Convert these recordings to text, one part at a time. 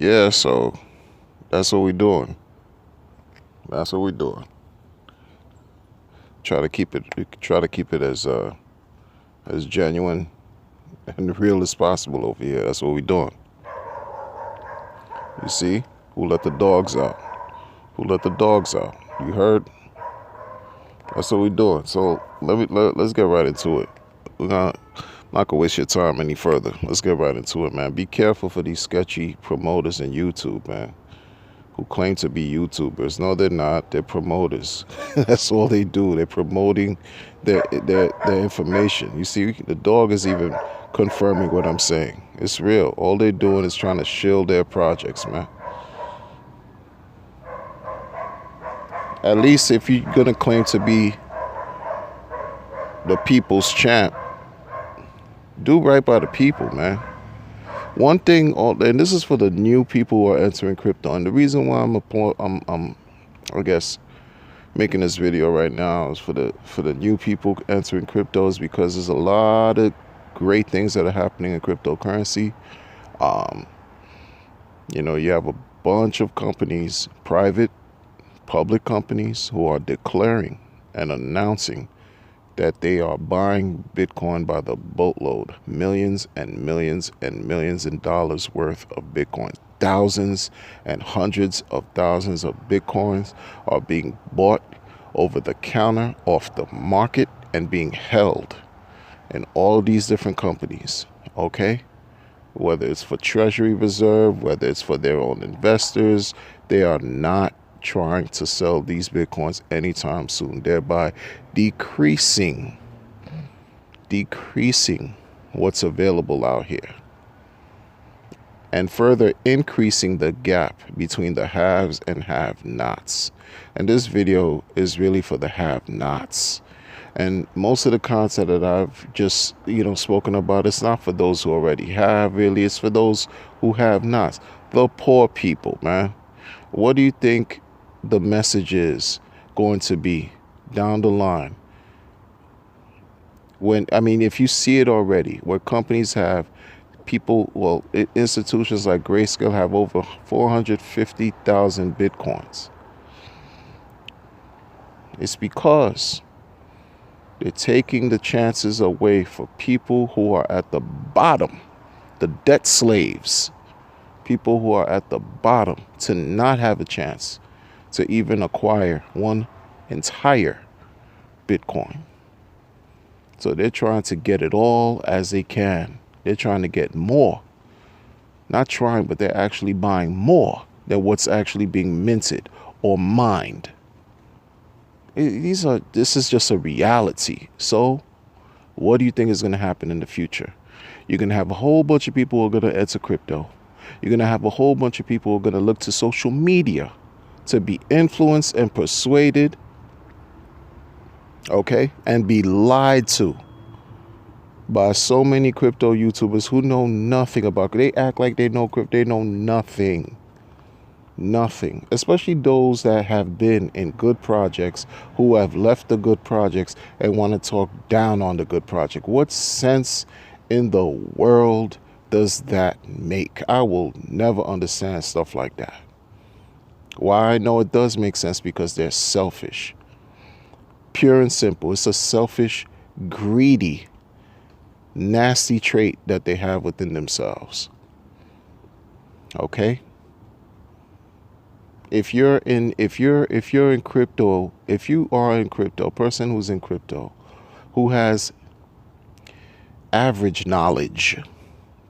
Yeah, so that's what we're doing. That's what we're doing. Try to keep it as genuine and real as possible over here. That's what we're doing. You see? Who let the dogs out? Who let the dogs out? You heard? That's what we're doing. So let's get right into it. We're not not gonna waste your time any further. Let's get right into it, man. Be careful for these sketchy promoters in YouTube, man, who claim to be YouTubers. No, they're not. They're promoters. That's all they do. They're promoting their information. You see, the dog is even confirming what I'm saying. It's real. All they're doing is trying to shield their projects, man. At least if you're gonna claim to be the people's champ, do right by the people, man. One thing, and this is for the new people who are entering crypto, and the reason why I guess, making this video right now is for the new people entering crypto, is because there's a lot of great things that are happening in cryptocurrency. Um, you have a bunch of companies, private, public companies, who are declaring and announcing that they are buying Bitcoin by the boatload, millions and millions and millions in dollars worth of Bitcoin. Thousands and hundreds of thousands of Bitcoins are being bought over the counter off the market and being held in all these different companies. Okay? Whether it's for Treasury Reserve, whether it's for their own investors, they are not trying to sell these Bitcoins anytime soon, thereby decreasing what's available out here and further increasing the gap between the haves and have-nots. And this video is really for the have-nots. And most of the content that I've just, spoken about, it's not for those who already have, really. It's for those who have nots. The poor people, man. What do you think the message is going to be down the line? If you see it already, where companies have people, institutions like Grayscale have over 450,000 Bitcoins. It's because they're taking the chances away for people who are at the bottom, the debt slaves, people who are at the bottom, to not have a chance to even acquire one entire Bitcoin. So they're trying to get it all as they can. They're trying to get more. Not trying, but they're actually buying more than what's actually being minted or mined. This is just a reality. So what do you think is going to happen in the future? You're going to have a whole bunch of people who are going to enter crypto. You're going to have a whole bunch of people who are going to look to social media to be influenced and persuaded, okay, and be lied to by so many crypto YouTubers who know nothing about it. They act like they know crypto. They know nothing. Nothing. Especially those that have been in good projects, who have left the good projects and want to talk down on the good project. What sense in the world does that make? I will never understand stuff like that. Why I know it does make sense? Because they're selfish. Pure and simple. It's a selfish, greedy, nasty trait that they have within themselves. Okay? If you're in crypto, if you are in crypto, a person who's in crypto, who has average knowledge,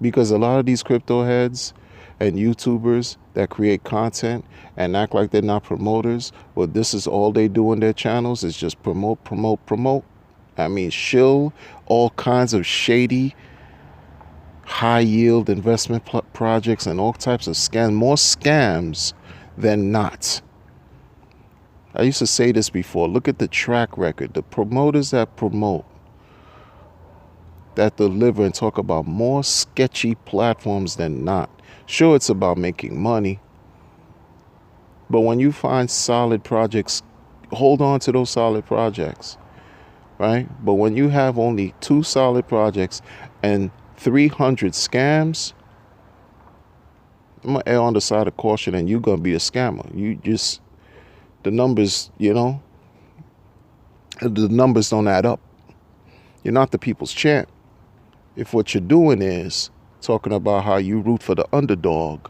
because a lot of these crypto heads and YouTubers that create content and act like they're not promoters, well, this is all they do on their channels is just promote. Shill all kinds of shady, high yield investment projects and all types of scams, more scams than not. I used to say this before. Look at the track record. The promoters that promote, that deliver and talk about more sketchy platforms than not. Sure, it's about making money, but when you find solid projects, hold on to those solid projects, right? But when you have only 2 solid projects and 300 scams, I'm gonna err on the side of caution, and you're gonna be a scammer. You just, the numbers, the numbers don't add up. You're not the people's champ. If what you're doing is talking about how you root for the underdog,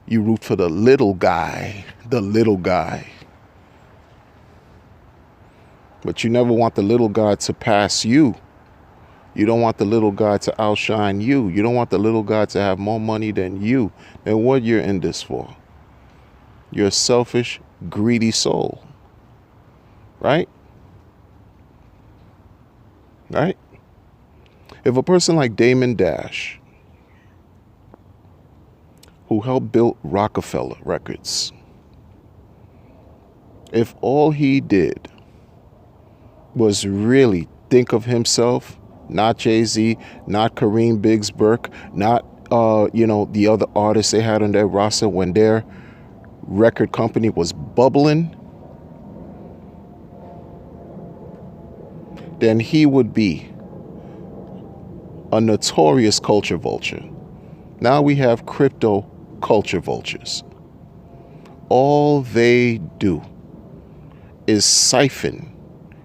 you root for the little guy, but you never want the little guy to pass you. You don't want the little guy to outshine you. You don't want the little guy to have more money than you. Then what you're in this for? You're a selfish, greedy soul. Right? Right? If a person like Damon Dash, who helped build Rockefeller Records, if all he did was really think of himself, not Jay-Z, not Kareem Biggs Burke, not the other artists they had on their roster when their record company was bubbling, then he would be a notorious culture vulture. Now we have crypto culture vultures. All they do is siphon.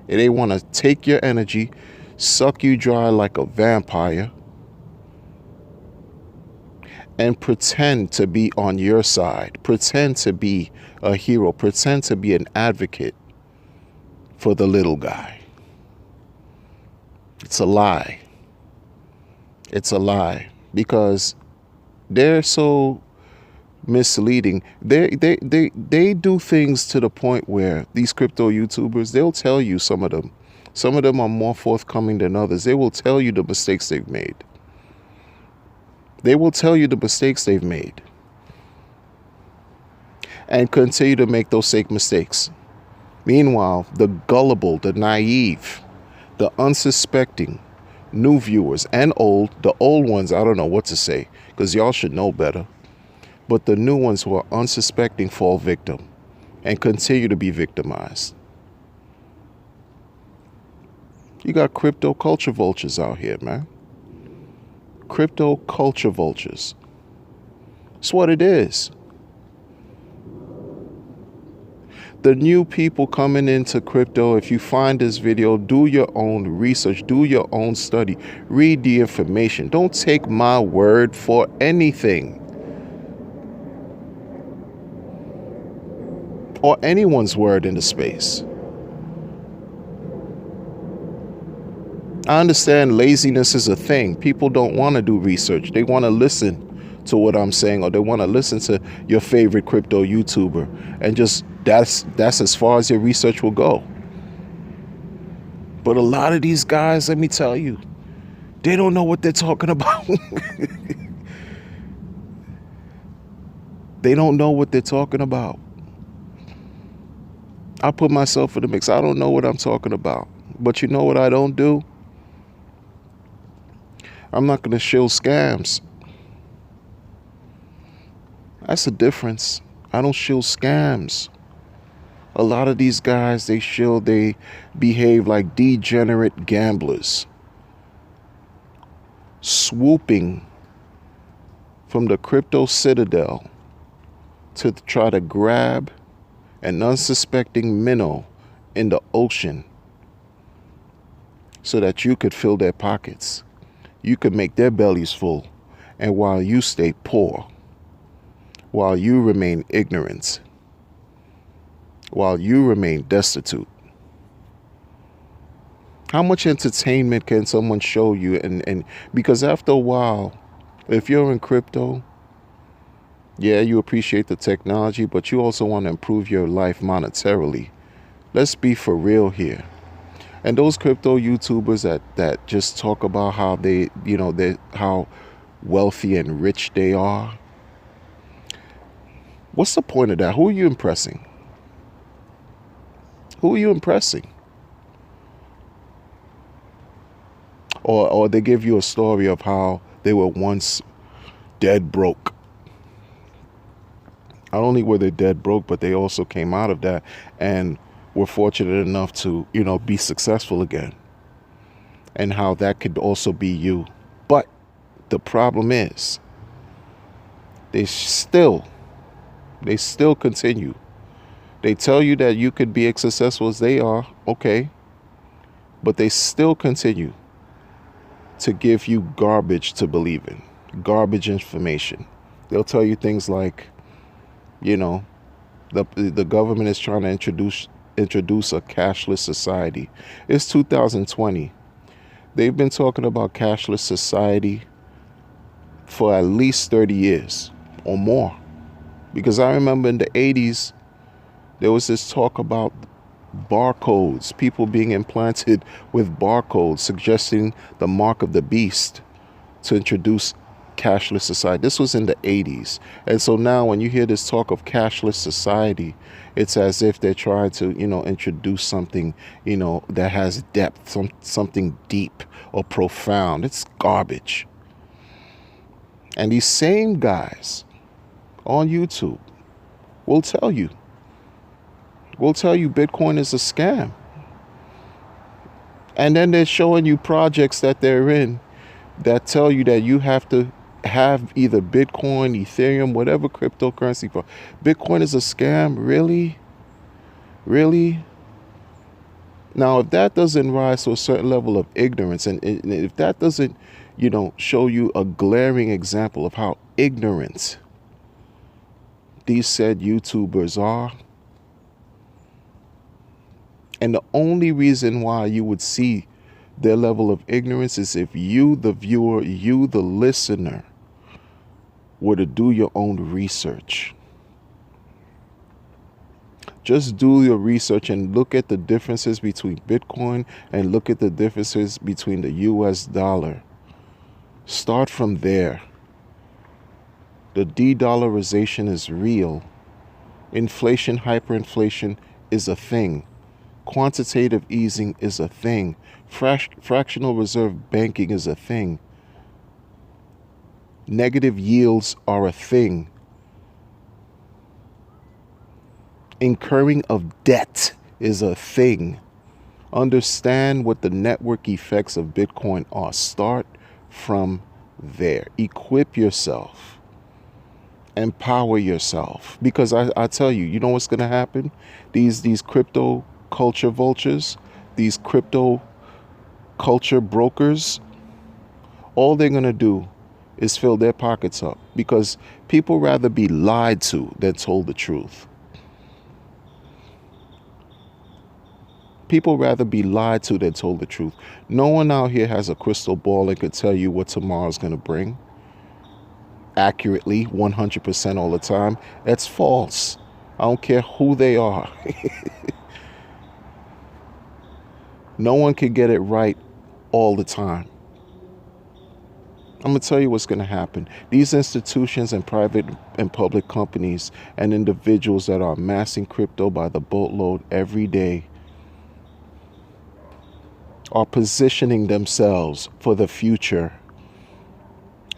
They want to take your energy, suck you dry like a vampire, and pretend to be on your side, pretend to be a hero, pretend to be an advocate for the little guy. It's a lie. It's a lie, because they're so misleading. They do things to the point where these crypto YouTubers, they'll tell you, some of them are more forthcoming than others. They will tell you the mistakes they've made. They will tell you the mistakes they've made and continue to make those same mistakes. Meanwhile, the gullible, the naive, the unsuspecting new viewers and the old ones, I don't know what to say, because y'all should know better. But the new ones who are unsuspecting fall victim and continue to be victimized. You got crypto culture vultures out here, man. Crypto culture vultures. It's what it is. The new people coming into crypto, if you find this video, do your own research, do your own study, read the information. Don't take my word for anything. Or anyone's word in the space. I understand laziness is a thing. People don't want to do research. They want to listen to what I'm saying, or they want to listen to your favorite crypto YouTuber, and just that's as far as your research will go. But a lot of these guys, let me tell you, they don't know what they're talking about. They don't know what they're talking about. I put myself in the mix. I don't know what I'm talking about. But you know what I don't do? I'm not going to shill scams. That's the difference. I don't shill scams. A lot of these guys, they behave like degenerate gamblers, swooping from the crypto citadel to try to grab an unsuspecting minnow in the ocean so that you could fill their pockets. You could make their bellies full, and while you stay poor, while you remain ignorant, while you remain destitute. How much entertainment can someone show you? And because after a while, if you're in crypto, yeah, you appreciate the technology, but you also want to improve your life monetarily. Let's be for real here. And those crypto YouTubers that just talk about how how wealthy and rich they are. What's the point of that? Who are you impressing? Who are you impressing? Or they give you a story of how they were once dead broke. Not only were they dead broke, but they also came out of that and were fortunate enough to, be successful again. And how that could also be you. But the problem is, They still, they still continue. They tell you that you could be as successful as they are, okay, but they still continue to give you garbage to believe in, garbage information. They'll tell you things like, you know, the government is trying to introduce a cashless society. It's 2020. They've been talking about cashless society for at least 30 years or more. Because I remember in the 80s, there was this talk about barcodes, people being implanted with barcodes suggesting the mark of the beast to introduce cashless society. This was in the 80s. And so now when you hear this talk of cashless society, it's as if they're trying to, introduce something, that has depth, something deep or profound. It's garbage. And these same guys on YouTube will tell you Bitcoin is a scam. And then they're showing you projects that they're in that tell you that you have to have either Bitcoin, Ethereum, whatever cryptocurrency for. Bitcoin is a scam? Really? Really? Now, if that doesn't rise to a certain level of ignorance, and if that doesn't, show you a glaring example of how ignorant these said YouTubers are, and the only reason why you would see their level of ignorance is if you, the viewer, you, the listener, were to do your own research. Just do your research and look at the differences between Bitcoin and look at the differences between the US dollar. Start from there. The de-dollarization is real. Inflation, hyperinflation is a thing. Quantitative easing is a thing. Fractional reserve banking is a thing. Negative yields are a thing. Incurring of debt is a thing. Understand what the network effects of Bitcoin are. Start from there. Equip yourself. Empower yourself. Because I tell you, you know what's going to happen? These crypto culture vultures, these crypto culture brokers, all they're going to do is fill their pockets up, because people rather be lied to than told the truth. People rather be lied to than told the truth. No one out here has a crystal ball and could tell you what tomorrow's going to bring accurately 100% all the time. That's false. I don't care who they are. No one can get it right all the time. I'm going to tell you what's going to happen. These institutions and private and public companies and individuals that are amassing crypto by the boatload every day are positioning themselves for the future.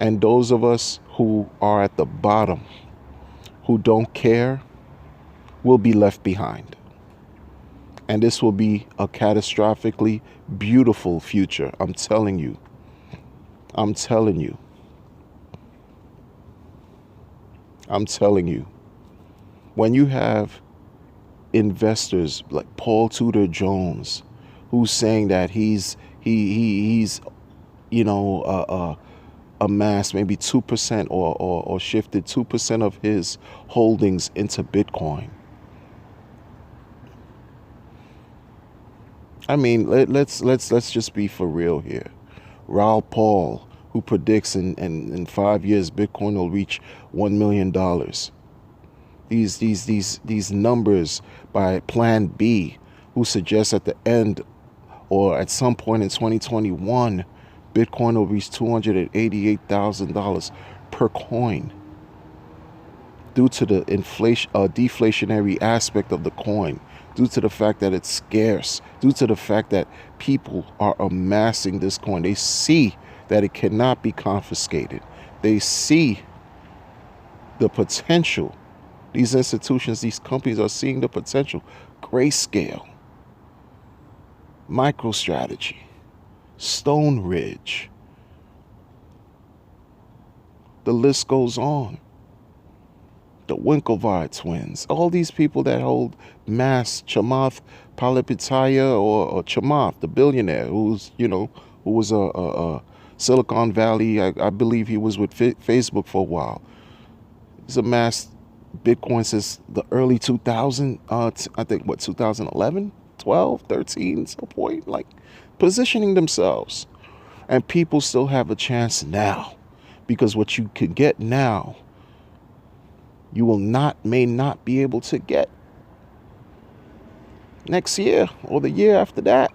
And those of us who are at the bottom, who don't care, will be left behind. And this will be a catastrophically beautiful future. I'm telling you. I'm telling you. I'm telling you. When you have investors like Paul Tudor Jones, who's saying that he's amassed maybe 2% or shifted 2% of his holdings into Bitcoin. I mean, let's just be for real here. Raoul Paul, who predicts in 5 years Bitcoin will reach $1 million. These numbers by Plan B, who suggests at the end or at some point in 2021, Bitcoin will reach $288,000 per coin due to the deflationary aspect of the coin, due to the fact that it's scarce, due to the fact that people are amassing this coin. They see that it cannot be confiscated. They see the potential. These institutions, these companies are seeing the potential. Grayscale, MicroStrategy, Stone Ridge. The list goes on. the Winklevi twins, all these people that hold mass, Chamath Palihapitiya or Chamath, the billionaire, who was a Silicon Valley, I believe he was with Facebook for a while. He's amassed Bitcoin since the early 2000, I think, 2011, 12, 13, some point, like positioning themselves. And people still have a chance now, because what you can get now, you may not be able to get next year or the year after that.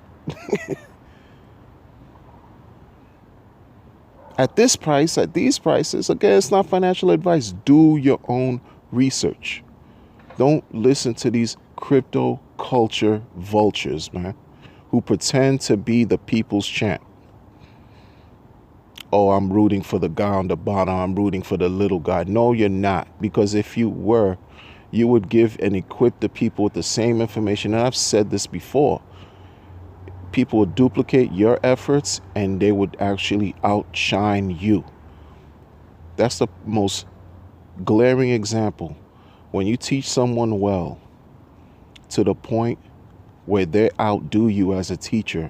At these prices, again, it's not financial advice. Do your own research. Don't listen to these crypto culture vultures, man, who pretend to be the people's champ. Oh, I'm rooting for the guy on the bottom. I'm rooting for the little guy. No, you're not. Because if you were, you would give and equip the people with the same information. And I've said this before. People would duplicate your efforts and they would actually outshine you. That's the most glaring example. When you teach someone well to the point where they outdo you as a teacher,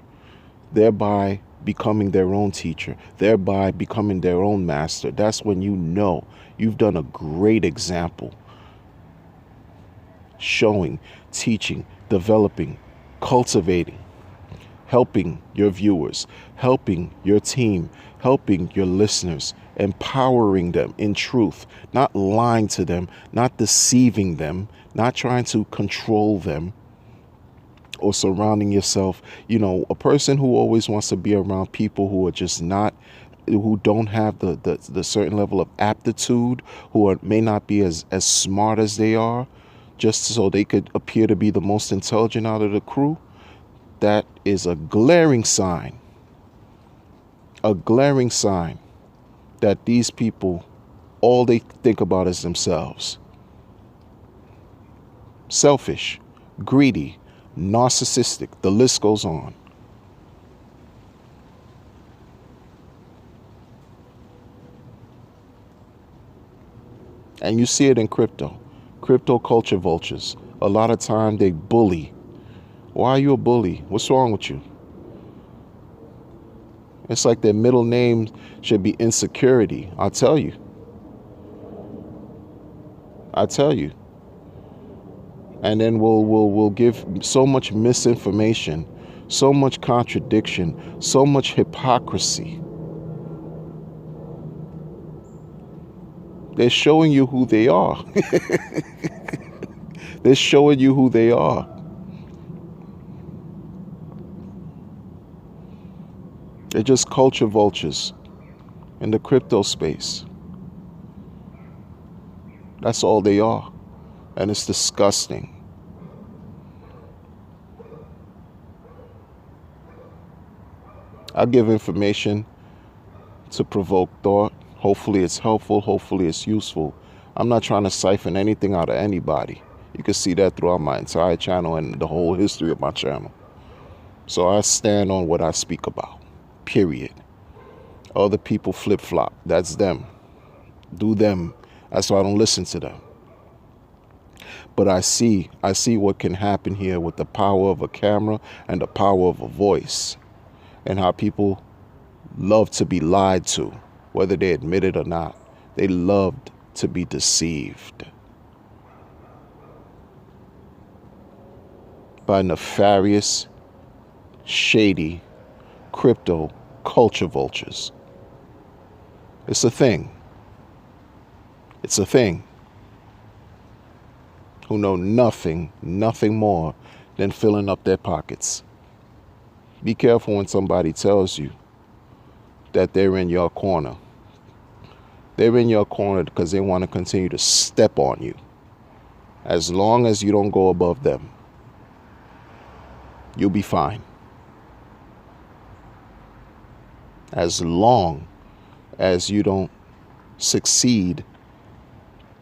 thereby becoming their own teacher, thereby becoming their own master, that's when you know you've done a great example. Showing, teaching, developing, cultivating, helping your viewers, helping your team, helping your listeners, empowering them in truth, not lying to them, not deceiving them, not trying to control them, or surrounding yourself. A person who always wants to be around people who are just not, who don't have the certain level of aptitude, who may not be as smart as they are, just so they could appear to be the most intelligent out of the crew. That is a glaring sign that these people, all they think about is themselves. Selfish, greedy, narcissistic, the list goes on. And you see it in crypto culture vultures. A lot of time they bully. Why are you a bully? What's wrong with you? It's like their middle name should be insecurity. I tell you. And then we'll give so much misinformation, so much contradiction, so much hypocrisy. They're showing you who they are. They're showing you who they are. They're just culture vultures in the crypto space. That's all they are. And it's disgusting. I give information to provoke thought. Hopefully it's helpful. Hopefully it's useful. I'm not trying to siphon anything out of anybody. You can see that throughout my entire channel and the whole history of my channel. So I stand on what I speak about. Period. Other people flip-flop. That's them. Do them. That's why I don't listen to them. But I see what can happen here with the power of a camera and the power of a voice, and how people love to be lied to, whether they admit it or not. They loved to be deceived by nefarious, shady, crypto culture vultures. It's a thing. It's a thing. Who know nothing more than filling up their pockets. Be careful when somebody tells you that they're in your corner. They're in your corner because they want to continue to step on you. As long as you don't go above them, you'll be fine. As long as you don't succeed,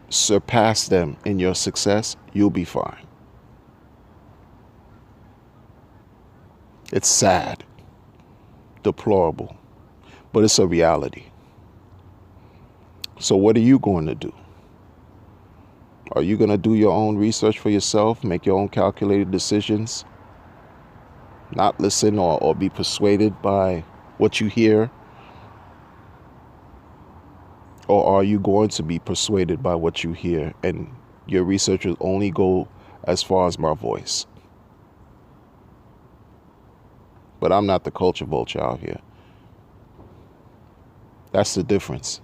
surpass them in your success, you'll be fine. It's sad, deplorable, but it's a reality. So what are you going to do? Are you going to do your own research for yourself, make your own calculated decisions, not listen or be persuaded by what you hear? Or are you going to be persuaded by what you hear and your research will only go as far as my voice? But I'm not the culture vulture out here. That's the difference.